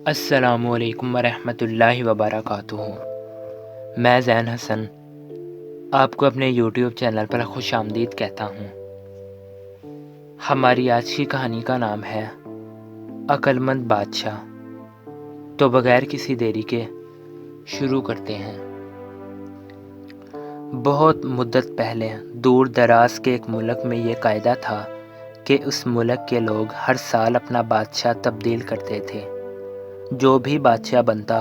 السلام علیکم ورحمۃ اللہ وبرکاتہ۔ میں زین حسن آپ کو اپنے یوٹیوب چینل پر خوش آمدید کہتا ہوں۔ ہماری آج کی کہانی کا نام ہے عقل مند بادشاہ۔ تو بغیر کسی دیری کے شروع کرتے ہیں۔ بہت مدت پہلے دور دراز کے ایک ملک میں یہ قاعدہ تھا کہ اس ملک کے لوگ ہر سال اپنا بادشاہ تبدیل کرتے تھے۔ جو بھی بادشاہ بنتا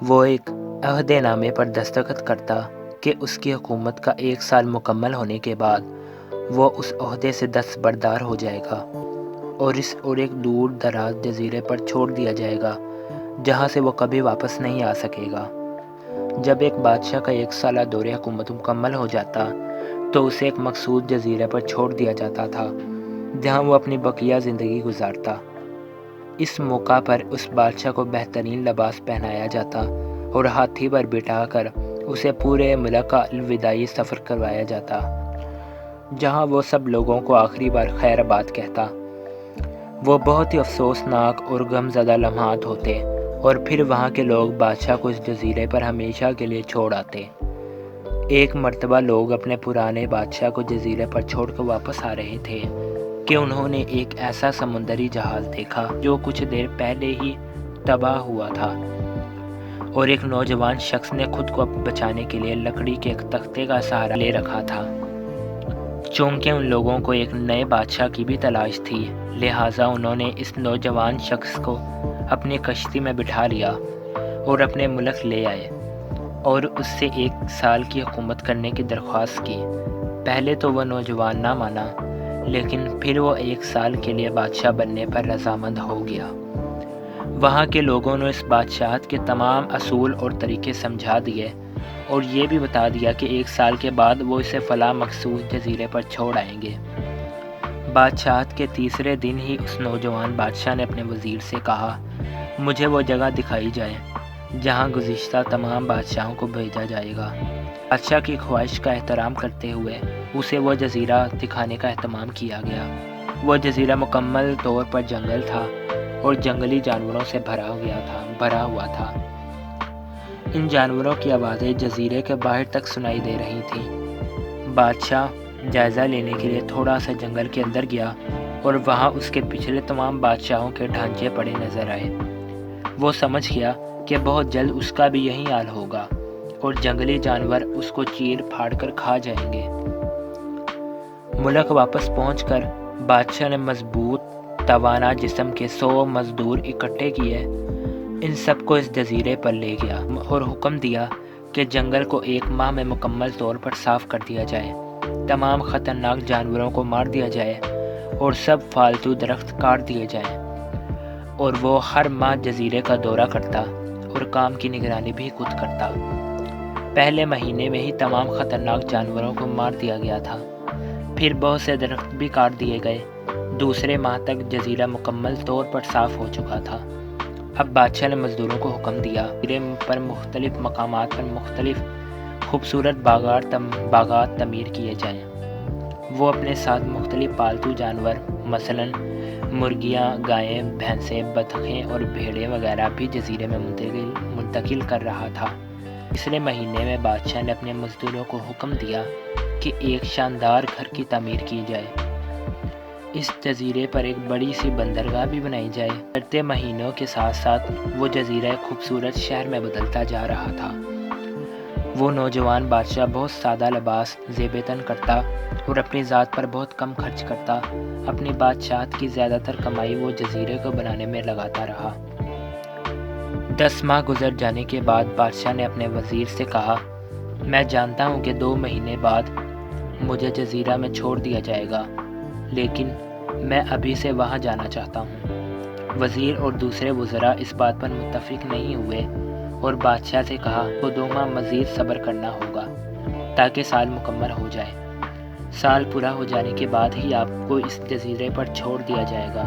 وہ ایک عہد نامے پر دستخط کرتا کہ اس کی حکومت کا 1 سال مکمل ہونے کے بعد وہ اس عہدے سے دستبردار ہو جائے گا اور ایک دور دراز جزیرے پر چھوڑ دیا جائے گا جہاں سے وہ کبھی واپس نہیں آ سکے گا۔ جب ایک بادشاہ کا 1 سالہ دور حکومت مکمل ہو جاتا تو اسے ایک مخصوص جزیرے پر چھوڑ دیا جاتا تھا جہاں وہ اپنی بقیہ زندگی گزارتا۔ اس موقع پر اس بادشاہ کو بہترین لباس پہنایا جاتا اور ہاتھی پر بٹھا کر اسے پورے ملک کا الوداعی سفر کروایا جاتا، جہاں وہ سب لوگوں کو آخری بار خیر آباد کہتا۔ وہ بہت ہی افسوسناک اور غمزدہ لمحات ہوتے اور پھر وہاں کے لوگ بادشاہ کو اس جزیرے پر ہمیشہ کے لیے چھوڑ آتے۔ ایک مرتبہ لوگ اپنے پرانے بادشاہ کو جزیرے پر چھوڑ کر واپس آ رہے تھے کہ انہوں نے ایک ایسا سمندری جہاز دیکھا جو کچھ دیر پہلے ہی تباہ ہوا تھا، اور ایک نوجوان شخص نے خود کو بچانے کے لیے لکڑی کے ایک تختے کا سہارا لے رکھا تھا۔ چونکہ ان لوگوں کو ایک نئے بادشاہ کی بھی تلاش تھی، لہٰذا انہوں نے اس نوجوان شخص کو اپنی کشتی میں بٹھا لیا اور اپنے ملک لے آئے اور اس سے 1 سال کی حکومت کرنے کی درخواست کی۔ پہلے تو وہ نوجوان نہ مانا، لیکن پھر وہ 1 سال کے لیے بادشاہ بننے پر رضامند ہو گیا۔ وہاں کے لوگوں نے اس بادشاہت کے تمام اصول اور طریقے سمجھا دیے اور یہ بھی بتا دیا کہ 1 سال کے بعد وہ اسے فلاں مخصوص جزیرے پر چھوڑ آئیں گے۔ بادشاہت کے تیسرے دن ہی اس نوجوان بادشاہ نے اپنے وزیر سے کہا، مجھے وہ جگہ دکھائی جائے جہاں گزشتہ تمام بادشاہوں کو بھیجا جائے گا۔ بادشاہ کی خواہش کا احترام کرتے ہوئے اسے وہ جزیرہ دکھانے کا اہتمام کیا گیا۔ وہ جزیرہ مکمل طور پر جنگل تھا اور جنگلی جانوروں سے بھرا ہوا تھا۔ ان جانوروں کی آوازیں جزیرے کے باہر تک سنائی دے رہی تھیں۔ بادشاہ جائزہ لینے کے لیے تھوڑا سا جنگل کے اندر گیا اور وہاں اس کے پچھلے تمام بادشاہوں کے ڈھانچے پڑے نظر آئے۔ وہ سمجھ گیا کہ بہت جلد اس کا بھی یہی حال ہوگا اور جنگلی جانور اس کو چیر پھاڑ کر کھا جائیں گے۔ ملک واپس پہنچ کر بادشاہ نے مضبوط توانا جسم کے 100 مزدور اکٹھے کیے، ان سب کو اس جزیرے پر لے گیا اور حکم دیا کہ جنگل کو 1 ماہ میں مکمل طور پر صاف کر دیا جائے، تمام خطرناک جانوروں کو مار دیا جائے اور سب فالتو درخت کاٹ دیے جائیں، اور وہ ہر ماہ جزیرے کا دورہ کرتا اور کام کی نگرانی بھی خود کرتا۔ پہلے مہینے میں ہی تمام خطرناک جانوروں کو مار دیا گیا تھا، پھر بہت سے درخت بھی کاٹ دیے گئے۔ دوسرے ماہ تک جزیرہ مکمل طور پر صاف ہو چکا تھا۔ اب بادشاہ نے مزدوروں کو حکم دیا جزیرے پر مختلف مقامات پر مختلف خوبصورت باغات تعمیر کیے جائیں۔ وہ اپنے ساتھ مختلف پالتو جانور مثلاً مرغیاں، گائیں، بھینسیں، بطخیں اور بھیڑیں وغیرہ بھی جزیرے میں منتقل کر رہا تھا۔ تیسرے مہینے میں بادشاہ نے اپنے مزدوروں کو حکم دیا کہ ایک شاندار گھر کی تعمیر کی جائے۔ اس جزیرے پر ایک بڑی سی بندرگاہ بھی بنائی جائے۔ گزرتے مہینوں کے ساتھ ساتھ وہ جزیرہ ایک خوبصورت شہر میں بدلتا جا رہا تھا۔ وہ نوجوان بادشاہ بہت سادہ لباس زیب تن کرتا اور اپنی ذات پر بہت کم خرچ کرتا۔ اپنی بادشاہت کی زیادہ تر کمائی وہ جزیرے کو بنانے میں لگاتا رہا۔ 10 ماہ گزر جانے کے بعد بادشاہ نے اپنے وزیر سے کہا، میں جانتا ہوں کہ 2 مہینے بعد مجھے جزیرہ میں چھوڑ دیا جائے گا، لیکن میں ابھی سے وہاں جانا چاہتا ہوں۔ وزیر اور دوسرے وزراء اس بات پر متفق نہیں ہوئے اور بادشاہ سے کہا تو 2 ماہ مزید صبر کرنا ہوگا تاکہ سال مکمل ہو جائے۔ سال پورا ہو جانے کے بعد ہی آپ کو اس جزیرے پر چھوڑ دیا جائے گا۔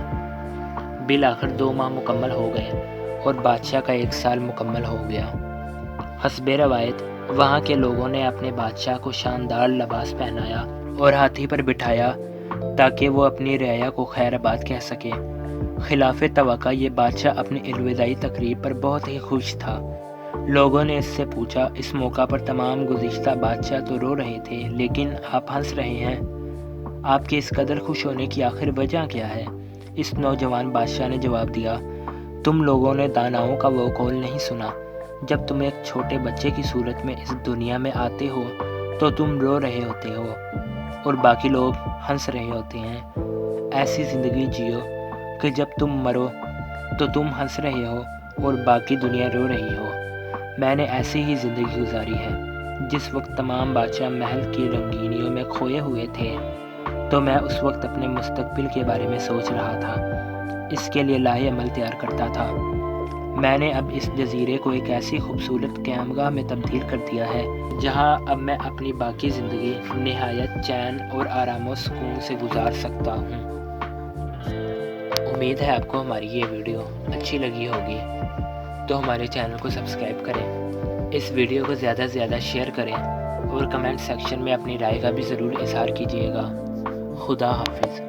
بالآخر 2 ماہ مکمل ہو گئے اور بادشاہ کا 1 سال مکمل ہو گیا۔ حسب روایت وہاں کے لوگوں نے اپنے بادشاہ کو شاندار لباس پہنایا اور ہاتھی پر بٹھایا تاکہ وہ اپنی رعایا کو خیر آباد کہہ سکے۔ خلاف توقع یہ بادشاہ اپنی الوداعی تقریب پر بہت ہی خوش تھا۔ لوگوں نے اس سے پوچھا، اس موقع پر تمام گزشتہ بادشاہ تو رو رہے تھے لیکن آپ ہنس رہے ہیں، آپ کے اس قدر خوش ہونے کی آخر وجہ کیا ہے؟ اس نوجوان بادشاہ نے جواب دیا، تم لوگوں نے داناؤں کا وہ قول نہیں سنا، جب تم ایک چھوٹے بچے کی صورت میں اس دنیا میں آتے ہو تو تم رو رہے ہوتے ہو اور باقی لوگ ہنس رہے ہوتے ہیں۔ ایسی زندگی جیو کہ جب تم مرو تو تم ہنس رہے ہو اور باقی دنیا رو رہی ہو۔ میں نے ایسی ہی زندگی گزاری ہے۔ جس وقت تمام بادشاہ محل کی رنگینیوں میں کھوئے ہوئے تھے تو میں اس وقت اپنے مستقبل کے بارے میں سوچ رہا تھا، اس کے لیے لاہے عمل تیار کرتا تھا۔ میں نے اب اس جزیرے کو ایک ایسی خوبصورت قیامگاہ میں تبدیل کر دیا ہے جہاں اب میں اپنی باقی زندگی نہایت چین اور آرام و سکون سے گزار سکتا ہوں۔ امید ہے آپ کو ہماری یہ ویڈیو اچھی لگی ہوگی، تو ہمارے چینل کو سبسکرائب کریں، اس ویڈیو کو زیادہ سے زیادہ شیئر کریں اور کمنٹ سیکشن میں اپنی رائے کا بھی ضرور اظہار کیجیے گا۔ خدا حافظ۔